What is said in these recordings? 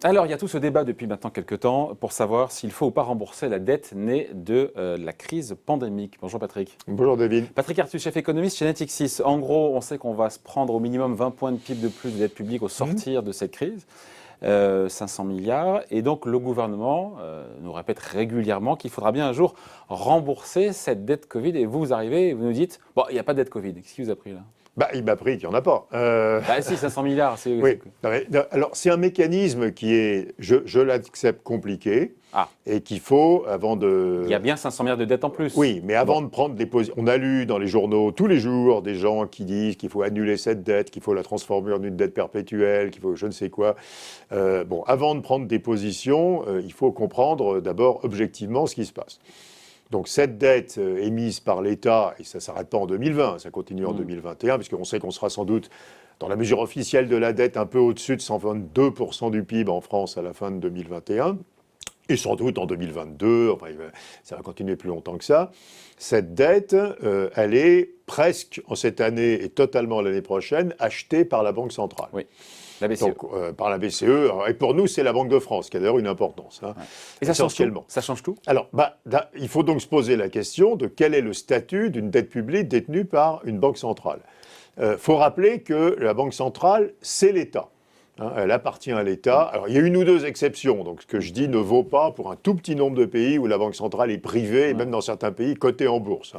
Alors, il y a tout ce débat depuis maintenant quelques temps pour savoir s'il faut ou pas rembourser la dette née de la crise pandémique. Bonjour Patrick. Bonjour David. Patrick Artus, chef économiste chez Natixis. En gros, on sait qu'on va se prendre au minimum 20 points de PIB de plus de dette publique au sortir de cette crise. 500 milliards. Et donc, le gouvernement nous répète régulièrement qu'il faudra bien un jour rembourser cette dette Covid. Et vous arrivez et vous nous dites, bon, il n'y a pas de dette Covid. Qu'est-ce qui vous a pris là ? Il m'a pris qu'il n'y en a pas. Si, 500 milliards. Oui. Alors, c'est un mécanisme qui est, je l'accepte, compliqué. Et qu'il faut, avant de... Il y a bien 500 milliards de dettes en plus. Oui, mais avant de prendre des positions... On a lu dans les journaux tous les jours des gens qui disent qu'il faut annuler cette dette, qu'il faut la transformer en une dette perpétuelle, qu'il faut je ne sais quoi. Avant de prendre des positions, il faut comprendre d'abord objectivement ce qui se passe. Donc cette dette émise par l'État, et ça ne s'arrête pas en 2020, ça continue en 2021, puisqu'on sait qu'on sera sans doute, dans la mesure officielle de la dette, un peu au-dessus de 122% du PIB en France à la fin de 2021, et sans doute en 2022, ça va continuer plus longtemps que ça. Cette dette, elle est presque, en cette année et totalement l'année prochaine, achetée par la Banque centrale. Oui. La BCE. Donc, par la BCE. Et pour nous, c'est la Banque de France, qui a d'ailleurs une importance. Et ça change tout. Ça change tout. Alors, il faut donc se poser la question de quel est le statut d'une dette publique détenue par une banque centrale. Il faut rappeler que la Banque centrale, c'est l'État. Elle appartient à l'État. Alors, il y a une ou deux exceptions. Donc, ce que je dis ne vaut pas pour un tout petit nombre de pays où la Banque centrale est privée, et même dans certains pays cotée en bourse.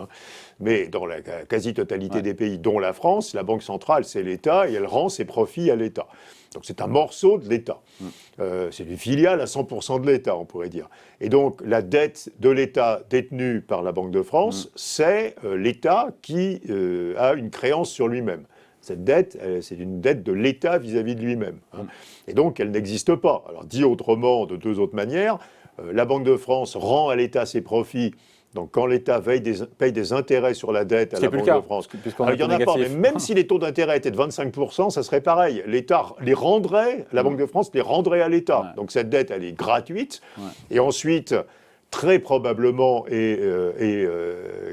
Mais dans la quasi-totalité des pays, dont la France, la Banque centrale, c'est l'État et elle rend ses profits à l'État. Donc, c'est un morceau de l'État. C'est une filiale à 100% de l'État, on pourrait dire. Et donc, la dette de l'État détenue par la Banque de France, c'est l'État qui a une créance sur lui-même. Cette dette, c'est une dette de l'État vis-à-vis de lui-même. Et donc, elle n'existe pas. Alors, dit autrement, de deux autres manières, la Banque de France rend à l'État ses profits. Donc, quand l'État paye des intérêts sur la dette à la Banque de France, il n'y en a pas. Mais même si les taux d'intérêt étaient de 25%, ça serait pareil. L'État les rendrait, la Banque de France les rendrait à l'État. Donc, cette dette, elle est gratuite. Et ensuite... Très probablement, et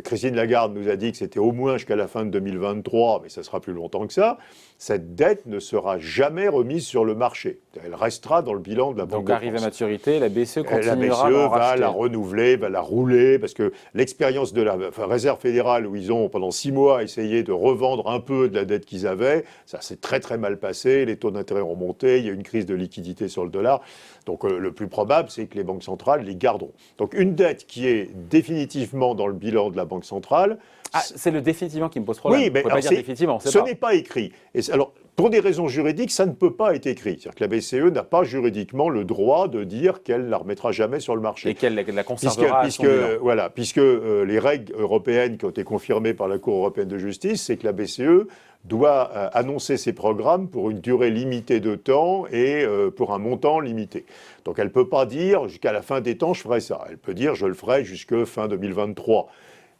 Christine Lagarde nous a dit que c'était au moins jusqu'à la fin de 2023, mais ça sera plus longtemps que ça, cette dette ne sera jamais remise sur le marché. Elle restera dans le bilan de la Banque de France. Donc, arrive à maturité, la BCE continuera la BCE va la renouveler, va la rouler, parce que l'expérience de la Réserve fédérale, où ils ont pendant 6 mois essayé de revendre un peu de la dette qu'ils avaient, ça s'est très très mal passé, les taux d'intérêt ont monté, il y a une crise de liquidité sur le dollar. Donc le plus probable, c'est que les banques centrales les garderont. Donc une dette qui est définitivement dans le bilan de la Banque centrale... c'est le définitivement qui me pose problème. Oui, mais on peut pas dire définitivement, on sait ce pas. n'est pas écrit. Alors, pour des raisons juridiques, ça ne peut pas être écrit. C'est-à-dire que la BCE n'a pas juridiquement le droit de dire qu'elle ne la remettra jamais sur le marché. Et qu'elle la conservera à son bilan. Puisque les règles européennes qui ont été confirmées par la Cour européenne de justice, c'est que la BCE doit annoncer ses programmes pour une durée limitée de temps et pour un montant limité. Donc elle ne peut pas dire jusqu'à la fin des temps je ferai ça. Elle peut dire je le ferai jusqu'à fin 2023.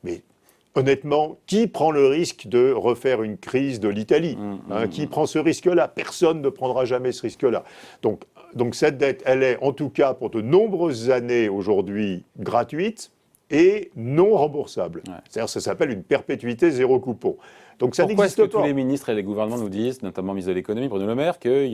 Mais honnêtement, qui prend le risque de refaire une crise de l'Italie Qui prend ce risque-là? Personne ne prendra jamais ce risque-là. Donc cette dette, elle est en tout cas pour de nombreuses années aujourd'hui gratuite et non remboursable. C'est-à-dire ça s'appelle une perpétuité zéro coupon. Donc ça n'existe pas. Pourquoi est-ce que tous les ministres et les gouvernements nous disent, notamment le ministre de l'économie, Bruno Le Maire, qu'il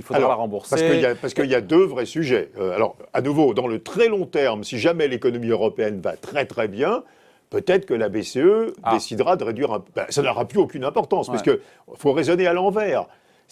faudra la rembourser? Parce qu'il y a deux vrais sujets. Alors, à nouveau, dans le très long terme, si jamais l'économie européenne va très très bien, peut-être que la BCE décidera de réduire ça n'aura plus aucune importance, parce qu'il faut raisonner à l'envers.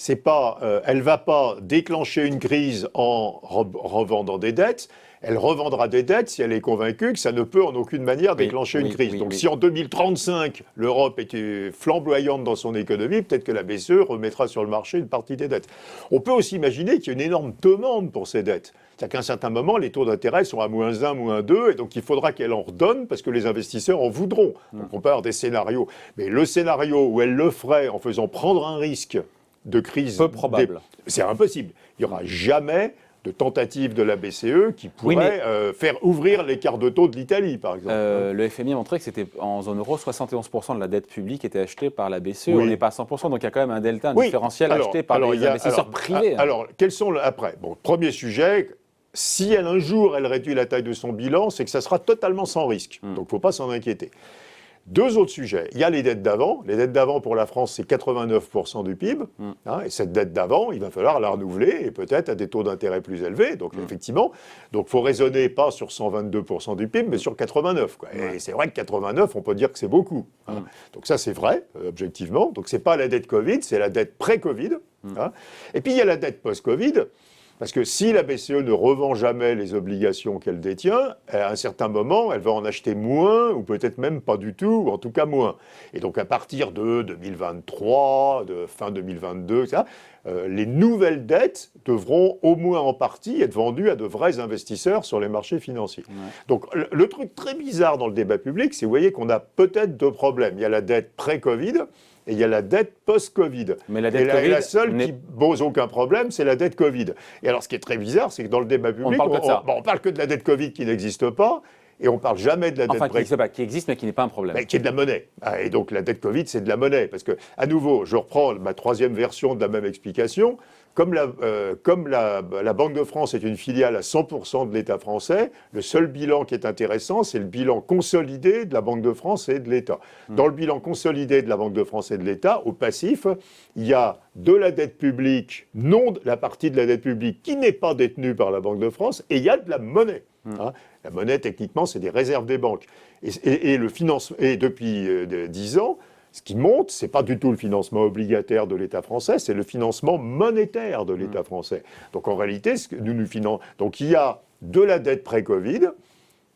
Elle ne va pas déclencher une crise en revendant des dettes. Elle revendra des dettes si elle est convaincue que ça ne peut en aucune manière déclencher une crise. Donc si en 2035, l'Europe était flamboyante dans son économie, peut-être que la BCE remettra sur le marché une partie des dettes. On peut aussi imaginer qu'il y a une énorme demande pour ces dettes. C'est-à-dire qu'à un certain moment, les taux d'intérêt sont à -1, -2, et donc il faudra qu'elle en redonne parce que les investisseurs en voudront. Donc on peut avoir des scénarios. Mais le scénario où elle le ferait en faisant prendre un risque de crise... Peu probable. C'est impossible. Il n'y aura jamais de tentative de la BCE qui pourrait faire ouvrir l'écart de taux de l'Italie, par exemple. Le FMI a montré que c'était en zone euro, 71% de la dette publique était achetée par la BCE. On n'est pas à 100%, donc il y a quand même un delta, un différentiel acheté par les investisseurs privés. Alors, quels sont... Après, premier sujet... Si un jour elle réduit la taille de son bilan, c'est que ça sera totalement sans risque. Donc il ne faut pas s'en inquiéter. Deux autres sujets. Il y a les dettes d'avant. Les dettes d'avant pour la France, c'est 89% du PIB. Et cette dette d'avant, il va falloir la renouveler et peut-être à des taux d'intérêt plus élevés. Donc effectivement, il faut raisonner pas sur 122% du PIB, mais sur 89. Quoi. Et c'est vrai que 89, on peut dire que c'est beaucoup. Donc ça, c'est vrai, objectivement. Donc c'est pas la dette Covid, c'est la dette pré-Covid. Et puis il y a la dette post-Covid. Parce que si la BCE ne revend jamais les obligations qu'elle détient, à un certain moment, elle va en acheter moins, ou peut-être même pas du tout, ou en tout cas moins. Et donc à partir de 2023, de fin 2022, etc., les nouvelles dettes devront au moins en partie être vendues à de vrais investisseurs sur les marchés financiers. Donc le truc très bizarre dans le débat public, c'est vous voyez qu'on a peut-être deux problèmes. Il y a la dette pré-Covid, et il y a la dette post-Covid. Mais la dette Covid, la seule qui pose aucun problème, c'est la dette Covid. Et alors, ce qui est très bizarre, c'est que dans le débat public, on parle que de la dette Covid qui n'existe pas, et on ne parle jamais de la dette qui existe, mais qui n'est pas un problème. Mais qui est de la monnaie. Et donc, la dette Covid, c'est de la monnaie. Parce que, à nouveau, je reprends ma troisième version de la même explication. Comme la Banque de France est une filiale à 100% de l'État français, le seul bilan qui est intéressant, c'est le bilan consolidé de la Banque de France et de l'État. Dans le bilan consolidé de la Banque de France et de l'État, au passif, il y a de la dette publique, la partie de la dette publique qui n'est pas détenue par la Banque de France, et il y a de la monnaie. La monnaie, techniquement, c'est des réserves des banques. Et depuis 10 ans, ce qui monte, ce n'est pas du tout le financement obligataire de l'État français, c'est le financement monétaire de l'État français. Donc en réalité, donc il y a de la dette pré-Covid,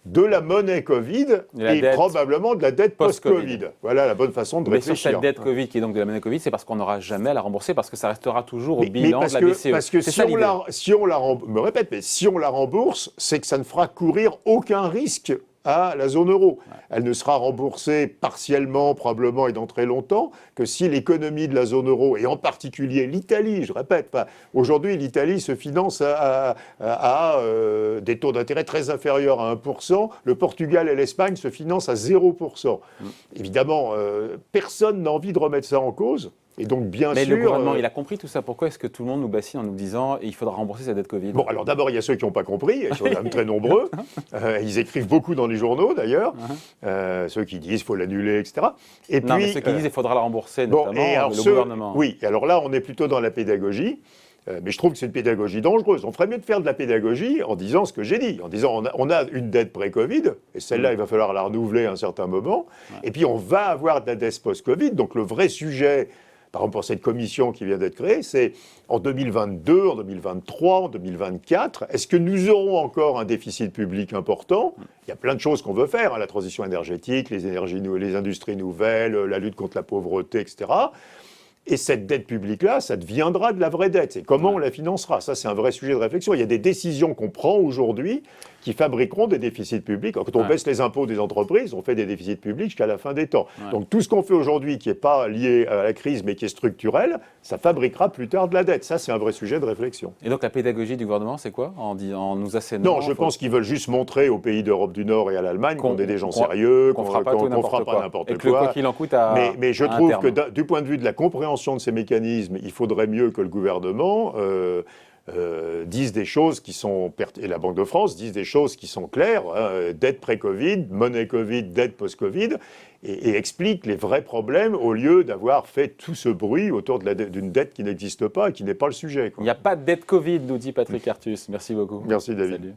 de la monnaie Covid et probablement de la dette post-Covid. Voilà la bonne façon de réfléchir. Mais sur cette dette Covid qui est donc de la monnaie Covid, c'est parce qu'on n'aura jamais à la rembourser, parce que ça restera toujours au bilan de la BCE. Parce que si on la rembourse, c'est que ça ne fera courir aucun risque à la zone euro. Elle ne sera remboursée partiellement, probablement, et dans très longtemps, que si l'économie de la zone euro, et en particulier l'Italie, je répète, aujourd'hui l'Italie se finance à des taux d'intérêt très inférieurs à 1%, le Portugal et l'Espagne se financent à 0%. Évidemment, personne n'a envie de remettre ça en cause. Et donc, Mais le gouvernement, il a compris tout ça. Pourquoi est-ce que tout le monde nous bassine en nous disant il faudra rembourser cette dette Covid ? Bon, alors d'abord, il y a ceux qui n'ont pas compris, ils sont quand même très nombreux. Ils écrivent beaucoup dans les journaux, d'ailleurs. Ceux qui disent qu'il faut l'annuler, etc. Et non, mais ceux qui disent qu'il faudra la rembourser, notamment le gouvernement. Oui, alors là, on est plutôt dans la pédagogie. Mais je trouve que c'est une pédagogie dangereuse. On ferait mieux de faire de la pédagogie en disant ce que j'ai dit, en disant on a une dette pré-Covid, et celle-là, il va falloir la renouveler à un certain moment. Et puis, on va avoir de la dette post-Covid. Donc, le vrai sujet, par exemple, pour cette commission qui vient d'être créée, c'est en 2022, en 2023, en 2024, est-ce que nous aurons encore un déficit public important ? Il y a plein de choses qu'on veut faire, la transition énergétique, les industries nouvelles, la lutte contre la pauvreté, etc. Et cette dette publique-là, ça deviendra de la vraie dette. C'est comment on la financera. Ça, c'est un vrai sujet de réflexion. Il y a des décisions qu'on prend aujourd'hui qui fabriqueront des déficits publics. Quand on baisse les impôts des entreprises, on fait des déficits publics jusqu'à la fin des temps. Donc tout ce qu'on fait aujourd'hui qui n'est pas lié à la crise mais qui est structurel, ça fabriquera plus tard de la dette. Ça, c'est un vrai sujet de réflexion. Et donc la pédagogie du gouvernement, c'est quoi en nous assénant? Non, je pense qu'ils veulent juste montrer aux pays d'Europe du Nord et à l'Allemagne qu'on est des gens sérieux, qu'on ne fera pas n'importe quoi. Et que le quoi qu'il en coûte mais je trouve que du point de vue de la compréhension de ces mécanismes, il faudrait mieux que le gouvernement disent des choses qui sont, et la Banque de France disent des choses qui sont claires, dette pré-Covid, monnaie Covid, dette post-Covid, et explique les vrais problèmes au lieu d'avoir fait tout ce bruit autour d'une dette qui n'existe pas et qui n'est pas le sujet. Il n'y a pas de dette Covid, nous dit Patrick Artus. Merci beaucoup. Merci David. Salut.